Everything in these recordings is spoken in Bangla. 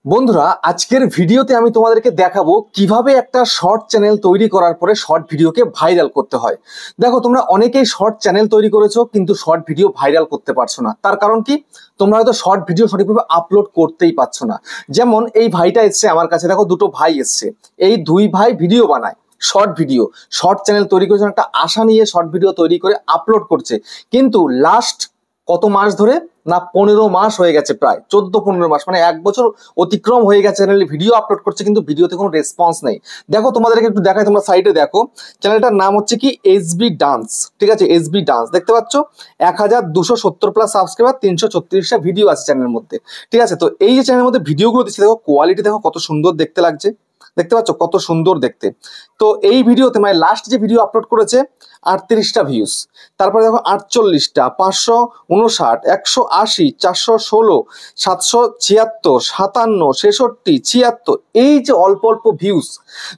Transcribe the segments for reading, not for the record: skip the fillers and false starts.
বন্ধুরা, আজকের ভিডিওতে আমি তোমাদেরকে দেখাবো কিভাবে একটা শর্ট চ্যানেল তৈরি করার পরে শর্ট ভিডিওকে ভাইরাল করতে হয়। দেখো, তোমরা অনেকেই শর্ট চ্যানেল তৈরি করেছো কিন্তু শর্ট ভিডিও ভাইরাল করতে পারছো না। তার কারণ কি? তোমরা হয়তো শর্ট ভিডিও সঠিকভাবে আপলোড করতেই পারছো না। যেমন এই ভাইটা এসছে আমার কাছে, দেখো দুটো ভাই এসছে, এই দুই ভাই ভিডিও বানায়, শর্ট ভিডিও, শর্ট চ্যানেল তৈরি করেছে, একটা আশা নিয়ে শর্ট ভিডিও তৈরি করে আপলোড করছে। কিন্তু লাস্ট কত মাস ধরে না 15 মাস হয়ে গেছে, প্রায় 14-15 মাস, মানে 1 বছর অতিক্রম হয়ে গেছে চ্যানেলে ভিডিও আপলোড করছে কিন্তু ভিডিওতে কোনো রেসপন্স নেই। দেখো তোমাদেরকে একটু দেখাই, তোমরা সাইডে দেখো, চ্যানেলটার নাম হচ্ছে কি এসবি ডান্স। ঠিক আছে, এসবি ডান্স দেখতে পাচ্ছ, 1270 প্লাস সাবস্ক্রাইবার, 336টা ভিডিও আছে চ্যানেলের মধ্যে। ঠিক আছে, তো এই যে চ্যানেলের মধ্যে ভিডিওগুলো দিচ্ছে, দেখো কোয়ালিটি দেখো কত সুন্দর দেখতে লাগছে, দেখতে পাচ্ছ কত সুন্দর দেখতে। তো এই ভিডিওতে মানে লাস্ট যে ভিডিও আপলোড করেছে 38টা ভিউজ, তারপরে দেখো 48টা, 559, 180, 416, 776, 57, 66, 76, এই যে অল্প অল্প ভিউজ।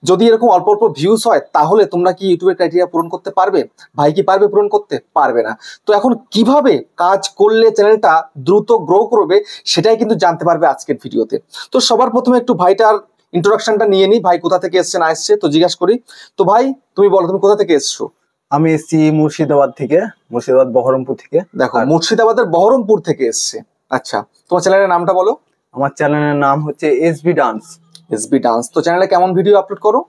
যদি এরকম অল্প অল্প ভিউজ হয় তাহলে তোমরা কি ইউটিউবের ক্রাইটেরিয়া পূরণ করতে পারবে? ভাই কি পারবে পূরণ করতে? পারবে না। তো এখন কিভাবে কাজ করলে চ্যানেলটা দ্রুত গ্রো করবে সেটাই কিন্তু জানতে পারবে আজকের ভিডিওতে। তো সবার প্রথমে একটু ভাইটার ইন্ট্রোডাকশনটা নিয়ে নিই, ভাই কোথা থেকে এসছে না এসছে তো জিজ্ঞাসা করি। তো ভাই তুমি বলো, তুমি কোথা থেকে এসছো? আমি এসছি মুর্শিদাবাদ থেকে, মুর্শিদাবাদ বহরমপুর থেকে। দেখো, মুর্শিদাবাদের বহরমপুর থেকে এসছে। আচ্ছা, তোমার চ্যানেলের নামটা বলো। আমার চ্যানেলের নাম হচ্ছে এসবি ডান্স। SB dance. তো চ্যানেলে কেমন ভিডিও আপলোড করো?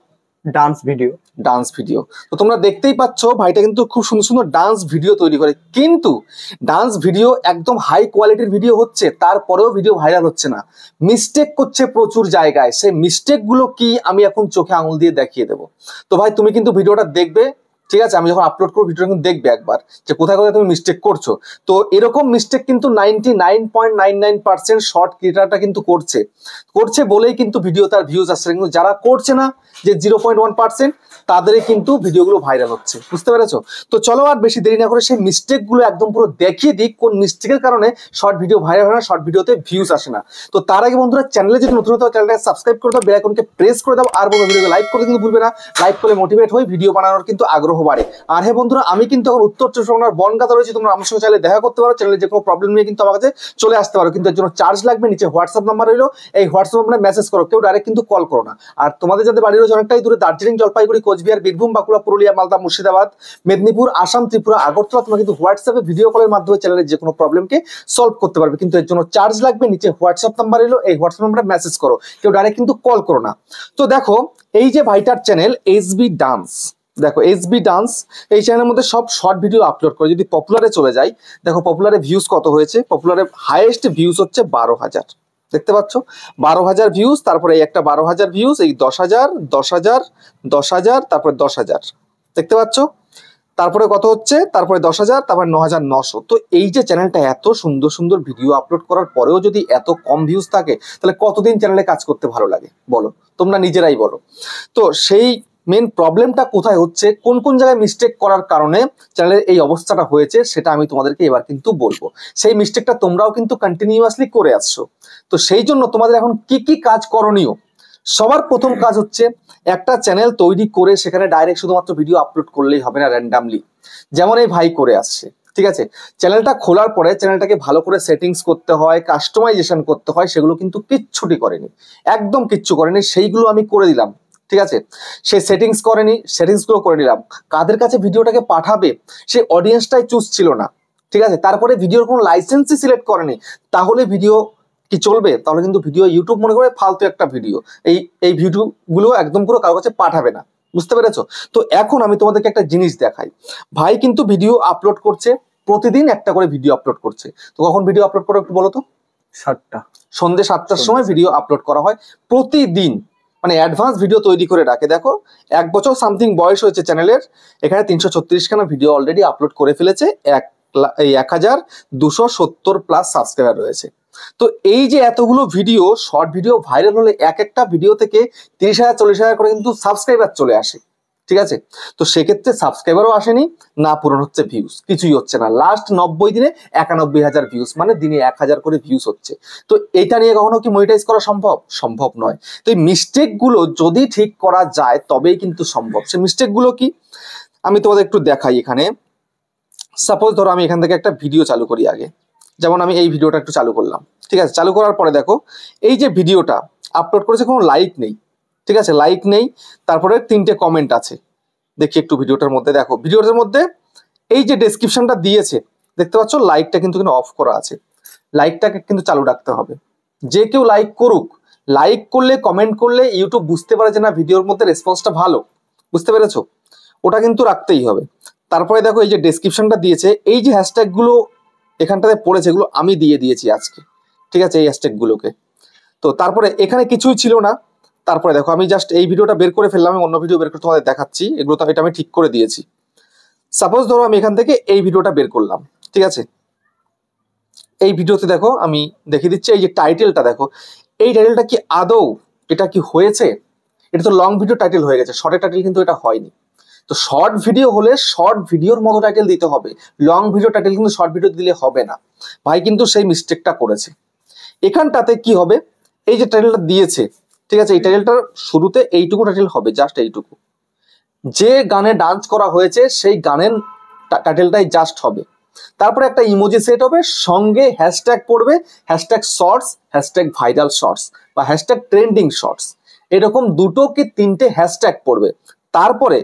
Dance video. Dance video. তো তোমরা দেখতেই পাচ্ছ ভাইটা কিন্তু খুব সুন্দর সুন্দর ডান্স ভিডিও তৈরি করে, কিন্তু ডান্স ভিডিও একদম হাই কোয়ালিটির ভিডিও হচ্ছে, তারপরেও ভিডিও ভাইরাল হচ্ছে না, মিস্টেক করছে প্রচুর জায়গায়। সেই মিস্টেক গুলো কি আমি এখন চোখে আঙুল দিয়ে দেখিয়ে দেবো। তো ভাই তুমি কিন্তু ভিডিওটা দেখবে, ঠিক আছে? আমি যখন আপলোড করবো ভিডিওটা কিন্তু দেখবে একবার যে কোথায় কোথায় তুমি মিস্টেক করছো। তো এরকম মিস্টেক কিন্তু 99.99% শর্ট ক্রিয়েটারটা কিন্তু করছে বলেই কিন্তু ভিডিও তার ভিউজ আসছে, কিন্তু যারা করছে না, যে 0.1%, তাদেরই কিন্তু ভিডিওগুলো ভাইরাল হচ্ছে। বুঝতে পেরেছো? তো চলো আর বেশি দেরি না করে সেই মিস্টেক গুলো একদম পুরো দেখিয়ে দিই, কোন মিস্টেকের কারণে শর্ট ভিডিও ভাইরাল হয় না, শর্ট ভিডিওতে ভিউজ আসে না। তো তার আগে বন্ধুরা, চ্যানেলে যদি নতুন হতো চ্যানেলটাকে সাবস্ক্রাইব করে দাও, বেল আইকনকে প্রেস করে দাও, আর বন্ধু ভিডিওকে লাইক করতে কিন্তু ভুলবে না। লাইক করলে মোটিভেট হই, ভিডিও বানানোর কিন্তু আগ্রহ বাড়ে। আর হ্যাঁ বন্ধুরা, আমি কিন্তু এখন উত্তর চব্বিশ পরগনার বনগাঁতে রয়েছি, তোমরা আমার সঙ্গে চাইলে দেখা করতে পারো, চ্যানেলে যে কোনো প্রবলেম নিয়ে কিন্তু আমার কাছে চলে আসতে পারো, কিন্তু এর জন্য চার্জ লাগবে। নিচে হোয়াটসঅ্যাপ নাম্বার রইলো, এই হোয়াটসঅ্যাপ নাম্বারে মেসেজ করো, কেউ ডাইরেক্ট কিন্তু কল করো না। আর তোমাদের যাদের বাড়ি রয়েছে অনেকটাই দূরে, দার্জিলিং, জলপাইগুড়ি, কোচবিহার, বীরভূম, বাঁকুড়া, পুরুলিয়া, মালদা, মুর্শিদাবাদ, মেদিনীপুর, আসাম, ত্রিপুরা, আগরতলা, তোমরা কিন্তু হোয়াটসঅ্যাপে ভিডিও কলের মাধ্যমে চ্যানেলের যে কোনো প্রবলেমকে সলভ করতে পারবে, কিন্তু এর জন্য চার্জ লাগবে। নিচে হোয়াটসঅ্যাপ নাম্বার রইলো, এই হোয়াটসঅ্যাপ নাম্বারে মেসেজ করো, কেউ ডাইরেক্ট কিন্তু কল করো না। তো দেখো, এই যে ভাইটার চ্যানেল এসবি ডান্স, দেখো এসবি ডান্স, এই চ্যানেলের মধ্যে সব শর্ট ভিডিও আপলোড করে। যদি পপুলারে চলে যাই, দেখো পপুলারে ভিউজ কত হয়েছে, পপুলারে হাইয়েস্ট ভিউজ হচ্ছে 12,000, দেখতে পাচ্ছ 12,000 ভিউজ। তারপরে এই একটা 12,000 ভিউজ, এই 10,000, 10,000, 10,000, তারপরে 10,000, দেখতে পাচ্ছ। তারপরে কত হচ্ছে, তারপরে 10,000, তারপরে 9,900। তো এই যে চ্যানেলটা এত সুন্দর সুন্দর ভিডিও আপলোড করার পরেও যদি এত কম ভিউজ থাকে, তাহলে কতদিন চ্যানেলে কাজ করতে ভালো লাগে বলো, তোমরা নিজেরাই বলো। তো সেই মেন প্রবলেমটা কোথায় হচ্ছে, কোন কোন জায়গায় মিস্টেক করার কারণে চ্যানেলের এই অবস্থাটা হয়েছে, সেটা আমি তোমাদেরকে এবার কিন্তু বলবো। সেই মিস্টেকটা তোমরাও কিন্তু কন্টিনিউয়াসলি করে আসছো। তো সেই জন্য তোমাদের এখন কি কি কাজ করণীয়। সবার প্রথম কাজ হচ্ছে, একটা চ্যানেল তৈরি করে সেখানে ডাইরেক্ট শুধুমাত্র ভিডিও আপলোড করলেই হবে না র্যান্ডামলি, যেমন এই ভাই করে আসছে। ঠিক আছে, চ্যানেলটা খোলার পরে চ্যানেলটাকে ভালো করে সেটিংস করতে হয়, কাস্টমাইজেশন করতে হয়, সেগুলো কিন্তু কিচ্ছুটি করেনি, একদম কিচ্ছু করেনি। সেইগুলো আমি করে দিলাম, ঠিক আছে? সে সেটিংস করেনি, সেটিংসগুলো করে নিলাম। কাদের কাছে ভিডিওটাকে পাঠাবে সেই অডিয়েন্সটাই চুজ ছিল না, ঠিক আছে? তারপরে ভিডিওর কোনো লাইসেন্সই সিলেক্ট করেনি, তাহলে ভিডিও কি চলবে? তাহলে কিন্তু ভিডিও ইউটিউব মনে করে ফালতু একটা ভিডিও, এই ভিডিওগুলো একদম পুরো কারোর কাছে পাঠাবে না। বুঝতে পেরেছো? তো এখন আমি তোমাদেরকে একটা জিনিস দেখাই। ভাই কিন্তু ভিডিও আপলোড করছে, প্রতিদিন একটা করে ভিডিও আপলোড করছে। তো কখন ভিডিও আপলোড করো একটু বলো তো? 7টা, সন্ধ্যে 7টার সময় ভিডিও আপলোড করা হয় প্রতিদিন, মানে অ্যাডভান্স ভিডিও তৈরি করে রাখে। দেখো 1 বছর সামথিং বয়স হয়েছে চ্যানেলের, এখানে 336খানা ভিডিও অলরেডি আপলোড করে ফেলেছে, 1,270 প্লাস সাবস্ক্রাইবার রয়েছে। তো এই যে এতগুলো ভিডিও, শর্ট ভিডিও ভাইরাল হলে এক একটা ভিডিও থেকে 30,000 40,000 করে কিন্তু সাবস্ক্রাইবার চলে আসে, ঠিক আছে? তো সেক্ষেত্রে সাবস্ক্রাইবারও আসেনি, না পূরণ হচ্ছে ভিউজ, কিছুই হচ্ছে না। লাস্ট 90 দিনে 91,000 ভিউজ, মানে দিনে 1,000 করে ভিউজ হচ্ছে। তো এটা নিয়ে কখনো কি মনিটাইজ করা সম্ভব? সম্ভব নয়। তো এই মিস্টেক গুলো যদি ঠিক করা যায় তবেই কিন্তু সম্ভব। সেই মিস্টেক গুলো কি আমি তোমাদের একটু দেখাই। এখানে সাপোজ ধরো আমি এখান থেকে একটা ভিডিও চালু করি আগে, যেমন আমি এই ভিডিওটা একটু চালু করলাম, ঠিক আছে। চালু করার পরে দেখো এই যে ভিডিওটা আপলোড করেছে কোনো লাইক নেই, ঠিক আছে, লাইক নেই। তারপরে 3টে কমেন্ট আছে। দেখি একটু ভিডিওটার মধ্যে, দেখো ভিডিওটার মধ্যে এই যে ডেসক্রিপশনটা দিয়েছে দেখতে পাচ্ছ, লাইকটা কিন্তু অফ করা আছে। লাইকটাকে কিন্তু চালু রাখতে হবে। যে কেউ লাইক করুক, লাইক করলে কমেন্ট করলে ইউটিউব বুঝতে পারে যে না ভিডিওর মধ্যে রেসপন্সটা ভালো, বুঝতে পেরেছো? ওটা কিন্তু রাখতেই হবে। তারপরে দেখো এই যে ডেসক্রিপশনটা দিয়েছে, এই যে হ্যাশট্যাগুলো এখানটাতে পড়েছে এগুলো আমি দিয়ে দিয়েছি আজকে, ঠিক আছে, এই হ্যাশট্যাগুলোকে। তো তারপরে এখানে কিছুই ছিল না। তারপরে দেখো আমি জাস্ট এই ভিডিওটা বের করে ফেললাম, আমি অন্য ভিডিও বের করে তোমাদের দেখাচ্ছি। এগুলো তো এটা আমি ঠিক করে দিয়েছি। সাপোজ ধরো আমি এখান থেকে এই ভিডিওটা বের করলাম, ঠিক আছে। এই ভিডিওতে দেখো আমি দেখিয়ে দিচ্ছি, এই যে টাইটেলটা দেখো, এই টাইটেলটা কি আদৌ এটা কি হয়েছে? এটা তো লং ভিডিও টাইটেল হয়ে গেছে, শর্টের টাইটেল কিন্তু এটা হয়নি। তো শর্ট ভিডিও হলে শর্ট ভিডিওর মতো টাইটেল দিতে হবে, লং ভিডিও টাইটেল কিন্তু শর্ট ভিডিও দিলে হবে না। ভাই কিন্তু সেই মিস্টেকটা করেছে। এখানটাতে কি হবে, এই যে টাইটেলটা দিয়েছে, ঠিক আছে, এই টাইটেলটার শুরুতে এইটুকু টাইটেল হবে, জাস্ট এইটুকু। যে গানে ডান্স করা হয়েছে সেই গানের টাইটেলটাই জাস্ট হবে। তারপরে একটা ইমোজি সেট হবে, সঙ্গে হ্যাশট্যাগ পড়বে, hashtag shorts, hashtag viral shorts বা হ্যাশট্যাগ ট্রেন্ডিং শর্টস, এরকম 2 কি 3টে হ্যাশট্যাগ পড়বে। তারপরে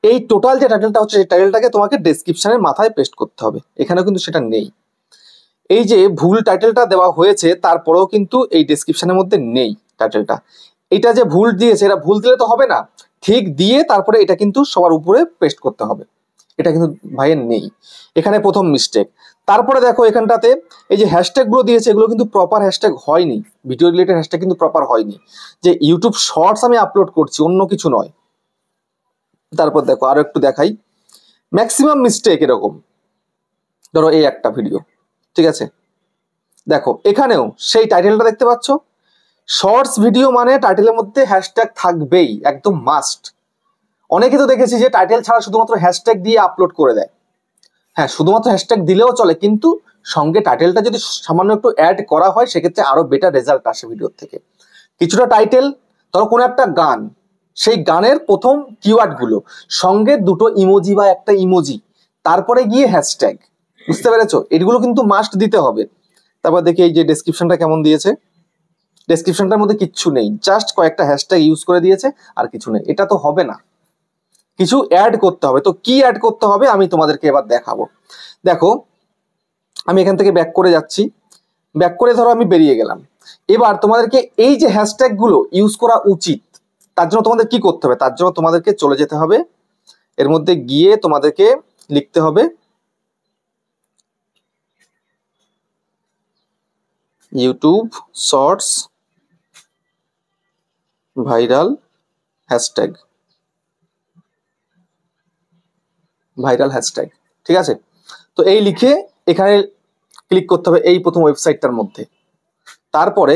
এই টোটাল যে টাইটেলটা হচ্ছে সেই টাইটেলটাকে তোমাকে ডেসক্রিপশনের মাথায় পেস্ট করতে হবে। এখানেও কিন্তু সেটা নেই। এই যে ভুল টাইটেলটা দেওয়া হয়েছে তারপরেও কিন্তু এই ডেসক্রিপশনের মধ্যে নেই টাইটেলটা। এটা যে ভুল দিয়েছে, এটা ভুল দিলে তো হবে না, ঠিক দিয়ে তারপরে এটা কিন্তু সবার উপরে পেস্ট করতে হবে। এটা কিন্তু ভাইয়ের নেই, এখানে প্রথম মিস্টেক। তারপরে দেখো এখানটাতে এই যে হ্যাশট্যাগ গুলো দিয়েছে এগুলো কিন্তু প্রপার হ্যাশট্যাগ হয়নি, ভিডিও রিলেটেড হ্যাশট্যাগ কিন্তু প্রপার হয়নি। যে ইউটিউব শর্টস আমি আপলোড করছি, অন্য কিছু নয়। তারপর দেখো আরো একটু দেখাই, ম্যাক্সিমাম মিস্টেক এরকম। ধরো এই একটা ভিডিও, ঠিক আছে, দেখো এখানেও সেই টাইটেলটা দেখতে পাচ্ছ। শর্টস ভিডিও মানে টাইটেলের মধ্যে হ্যাশট্যাগ থাকবেই, একদম মাস্ট। অনেকে তো দেখেছি যে টাইটেল ছাড়া শুধুমাত্র হ্যাশট্যাগ দিয়ে আপলোড করে দেয়। হ্যাঁ, শুধুমাত্র হ্যাশট্যাগ দিলেও চলে, কিন্তু সঙ্গে টাইটেলটা যদি সামান্য একটু অ্যাড করা হয় সেক্ষেত্রে আরো বেটার রেজাল্ট আসে ভিডিওর থেকে। কিছুটা টাইটেল, ধরো কোনো একটা গান, সেই গানের প্রথম কিওয়ার্ড গুলো, সঙ্গে 2টো ইমোজি বা একটা ইমোজি, তারপরে গিয়ে হ্যাশট্যাগ, বুঝতে পেরেছো? এগুলো কিন্তু মাস্ট দিতে হবে। তারপর দেখি এই যে ডেসক্রিপশনটা কেমন দিয়েছে, ডেসক্রিপশনটার মধ্যে কিচ্ছু নেই, জাস্ট কয়েকটা হ্যাশট্যাগ ইউজ করে দিয়েছে, আর কিছু নেই। এটা তো হবে না, কিছু অ্যাড করতে হবে। তো কি অ্যাড করতে হবে আমি তোমাদেরকে এবার দেখাবো। দেখো আমি এখান থেকে ব্যাক করে যাচ্ছি, ব্যাক করে ধরো আমি বেরিয়ে গেলাম। এবার তোমাদেরকে এই যে হ্যাশট্যাগ গুলো ইউজ করা উচিত, তার জন্য তোমাদের কি করতে হবে, তার জন্য তোমাদেরকে চলে যেতে হবে, এর মধ্যে গিয়ে তোমাদেরকে লিখতে হবে YouTube shorts viral hashtag, viral hashtag, ঠিক আছে। তো এই লিখে এখানে ক্লিক করতে হবে এই প্রথম ওয়েবসাইটটার মধ্যে। তারপরে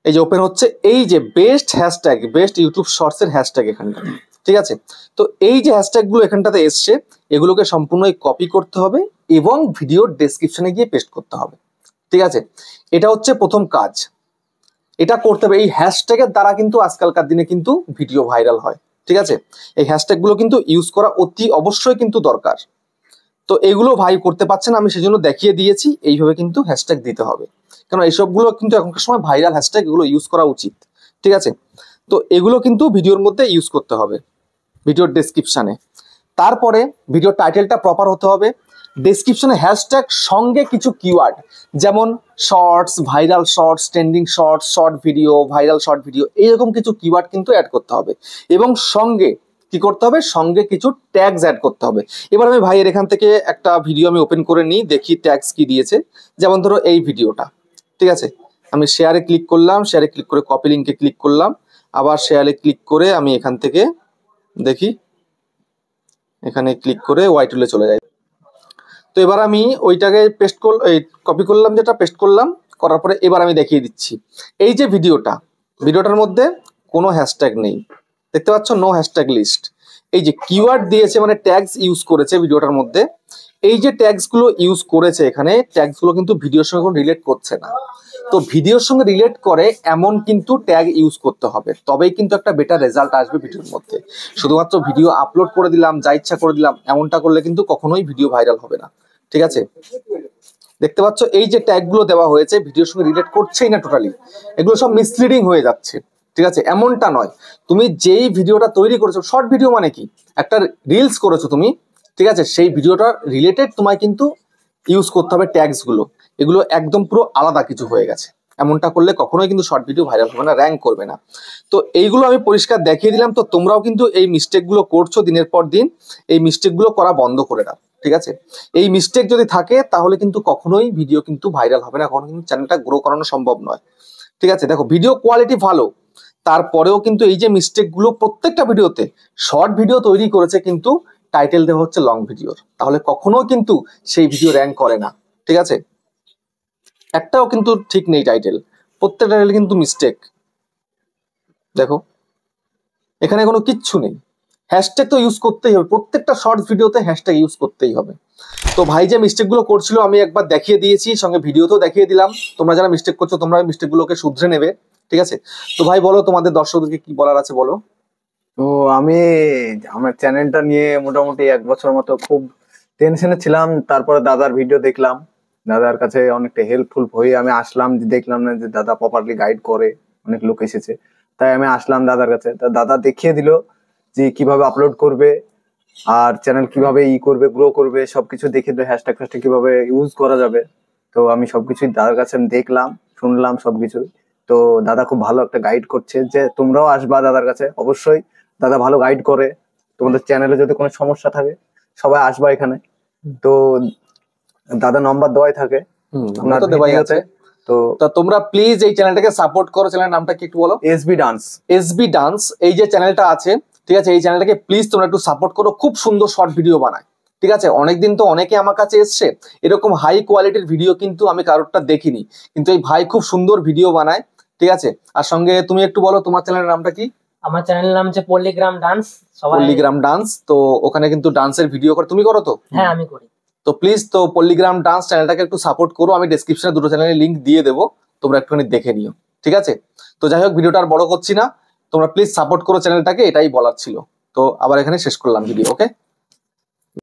এই যে ওপেন হচ্ছে এই যে best hashtag, best YouTube shorts এর হ্যাশট্যাগ এখানটা, ঠিক আছে। তো এই যে হ্যাশট্যাগ গুলো এখানটাতে এসছে, এগুলোকে সম্পূর্ণই কপি করতে হবে এবং ভিডিওর ডেসক্রিপশনে গিয়ে পেস্ট করতে হবে, ঠিক আছে। এটা হচ্ছে প্রথম কাজ, এটা করতে হবে। এই হ্যাশট্যাগের দ্বারা কিন্তু আজকালকার দিনে কিন্তু ভিডিও ভাইরাল হয়, ঠিক আছে। এই হ্যাশট্যাগ গুলো কিন্তু ইউজ করা অতি অবশ্যই কিন্তু দরকার। তো এগুলো ভাই করতে পারছেন, আমি সেজন্য দেখিয়ে দিয়েছি এইভাবে কিন্তু হ্যাশট্যাগ দিতে হবে, কারণ এইসবগুলো কিন্তু এখনকার সময় ভাইরাল হ্যাশট্যাগ, এগুলো ইউজ করা উচিত, ঠিক আছে। তো এগুলো কিন্তু ভিডিওর মধ্যে ইউজ করতে হবে, ভিডিওর ডেসক্রিপশনে। তারপরে ভিডিও টাইটেলটা প্রপার হতে হবে, ডেসক্রিপশনে হ্যাশট্যাগ সঙ্গে কিছু কিওয়ার্ড, যেমন shorts, viral shorts, trending shorts, short video, viral short video, এইরকম কিছু কিওয়ার্ড কিন্তু অ্যাড করতে হবে। এবং সঙ্গে কি করতে হবে, সঙ্গে কিছু ট্যাগস অ্যাড করতে হবে। এবার আমি ভাইয়ের এখান থেকে একটা ভিডিও আমি ওপেন করে নিই, দেখি ট্যাগস কি দিয়েছে। যেমন ধরো এই ভিডিওটা, ঠিক আছে, আমি শেয়ারে ক্লিক করলাম, শেয়ারে ক্লিক করে কপি লিঙ্কে ক্লিক করলাম, আবার শেয়ারে ক্লিক করে আমি এখান থেকে দেখি, এখানে ক্লিক করে ওয়াই টুলে চলে যাই। তো এবার আমি ওইটাকে পেস্ট কপি করলাম, যেটা পেস্ট করলাম, করার পরে এবার আমি দেখিয়ে দিচ্ছি। এই যে ভিডিওটার মধ্যে কোনো হ্যাশট্যাগ নেই, দেখতে পাচ্ছ, নো হ্যাশট্যাগ লিস্ট। এই যে কিওয়ার্ড দিয়েছে মানে ট্যাগস ইউজ করেছে ভিডিওটার মধ্যে, এই যে ট্যাগস গুলো ইউজ করেছে এখানে, ট্যাগস গুলো কিন্তু ভিডিওর সঙ্গে কোনো রিলেট করছে না। তো ভিডিওর সঙ্গে রিলেট করে এমন কিন্তু ট্যাগ ইউজ করতে হবে, তবেই কিন্তু একটা বেটার রেজাল্ট আসবে ভিডিওর মধ্যে। শুধুমাত্র ভিডিও আপলোড করে দিলাম, যা ইচ্ছা করে দিলাম, এমনটা করলে কিন্তু কখনোই ভিডিও ভাইরাল হবে না, ঠিক আছে। দেখতে পাচ্ছ এই যে ট্যাগ গুলো দেওয়া হয়েছে ভিডিওর সঙ্গে রিলেট করছেই না টোটালি, এগুলো সব মিসলিডিং হয়ে যাচ্ছে। ঠিক আছে, এমনটা নয়। তুমি যেই ভিডিওটা তৈরি করেছো, শর্ট ভিডিও মানে কি, একটা রিলস করেছো তুমি, ঠিক আছে, সেই ভিডিওটা রিলেটেড তোমায় কিন্তু ইউজ করতে হবে ট্যাগস গুলো। এগুলো একদম পুরো আলাদা কিছু হয়ে গেছে। এমনটা করলে কখনোই কিন্তু শর্ট ভিডিও ভাইরাল হবে না, র্যাঙ্ক করবে না। তো এইগুলো আমি পরিষ্কার দেখিয়ে দিলাম। তো তোমরাও কিন্তু এই মিস্টেক গুলো করছো দিনের পর দিন, এই মিস্টেক গুলো করা বন্ধ করে দাও। ঠিক আছে, এই মিস্টেক যদি থাকে তাহলে কিন্তু কখনোই ভিডিও কিন্তু ভাইরাল হবে না, কখনো কিন্তু চ্যানেলটা গ্রো করানো সম্ভব নয়। ঠিক আছে, দেখো ভিডিও কোয়ালিটি ভালো, তারপরেও কিন্তু এই যে মিস্টেক গুলো প্রত্যেকটা ভিডিওতে, শর্ট ভিডিও তৈরি করেছে কিন্তু টাইটেল দেওয়া হচ্ছে লং ভিডিওর, তাহলে কখনো কিন্তু সেই ভিডিও র্যাঙ্ক করে না। ঠিক আছে, একটাও কিন্তু ঠিক নেই টাইটেল, প্রত্যেকটা টাইটেল কিন্তু মিস্টেক। দেখো এখানে কোনো কিচ্ছু নেই। হ্যাশট্যাগ তো ইউজ করতেই হবে, প্রত্যেকটা শর্ট ভিডিওতে হ্যাশট্যাগ ইউজ করতেই হবে। তো ভাই যে মিস্টেক গুলো করছিল আমি একবার দেখিয়ে দিয়েছি, সঙ্গে ভিডিওতেও দেখিয়ে দিলাম। তোমরা যারা মিস্টেক করছো তোমরা ওই মিস্টেক গুলোকে শুধরে নেবে। ঠিক আছে, তো ভাই বলো তোমাদের দর্শকদেরকে কি বলার আছে বলো। তো আমি আমার চ্যানেলটা নিয়ে মোটামুটি 1 বছর মতো খুব টেনশনে ছিলাম। তারপরে দাদার ভিডিও দেখলাম, দাদার কাছে অনেকটা হেল্পফুল হয়ে আমি আসলাম, যে দেখলাম না যে দাদা প্রপারলি গাইড করে, অনেক লোক এসেছে, তাই আমি আসলাম দাদার কাছে। তা দাদা দেখিয়ে দিল যে কিভাবে আপলোড করবে আর চ্যানেল কিভাবে করবে, গ্রো করবে, সবকিছু দেখিয়ে দিল, হ্যাশট্যাগ ফ্যাশট্যাগ কিভাবে ইউজ করা যাবে। তো আমি সবকিছুই দাদার কাছে আমি দেখলাম, শুনলাম সবকিছু। তো দাদা খুব ভালো একটা গাইড করছে, যে তোমরাও আসবা দাদার কাছে অবশ্যই, দাদা ভালো গাইড করে। তোমাদের চ্যানেলে যদি কোনো সমস্যা থাকে সবাই আসবা এখানে। তো দাদা নম্বর দেওয়াই থাকে আমরা তো দেওয়াই আছে। তো তো তোমরা প্লিজ এই চ্যানেলটাকে সাপোর্ট করো। চ্যানেলের নামটা কি একটু বলো। SB dance. এসবি ডান্স, এই যে চ্যানেলটা আছে, ঠিক আছে, এই চ্যানেলটাকে প্লিজ তোমরা একটু সাপোর্ট করো। খুব সুন্দর শর্ট ভিডিও বানায়। ঠিক আছে, অনেকদিন তো অনেকে আমার কাছে এসছে, এরকম হাই কোয়ালিটির ভিডিও কিন্তু আমি কারোরটা দেখিনি, কিন্তু এই ভাই খুব সুন্দর ভিডিও বানায়। ঠিক আছে, আর সঙ্গে তুমি একটু বলো তোমার চ্যানেলের নামটা কি। আমার চ্যানেলের নাম হচ্ছে পল্লিগ্রাম ডান্স। সবাই পল্লিগ্রাম ডান্স, তো ওখানে কিন্তু ডান্সের ভিডিও করে, তুমি করো তো? হ্যাঁ আমি করি। তো প্লিজ তো পল্লিগ্রাম ডান্স চ্যানেলটাকে একটু সাপোর্ট করো। আমি ডেসক্রিপশনে দুটো চ্যানেলের লিংক দিয়ে দেবো, তোমরা একটুখানি দেখে নিও। ঠিক আছে, তো যাই হোক ভিডিওটা আর বড় করছি না, তোমরা প্লিজ সাপোর্ট করো চ্যানেলটাকে, এটাই বলার ছিল। তো আবার এখানে শেষ করলাম ভিডিও। ওকে।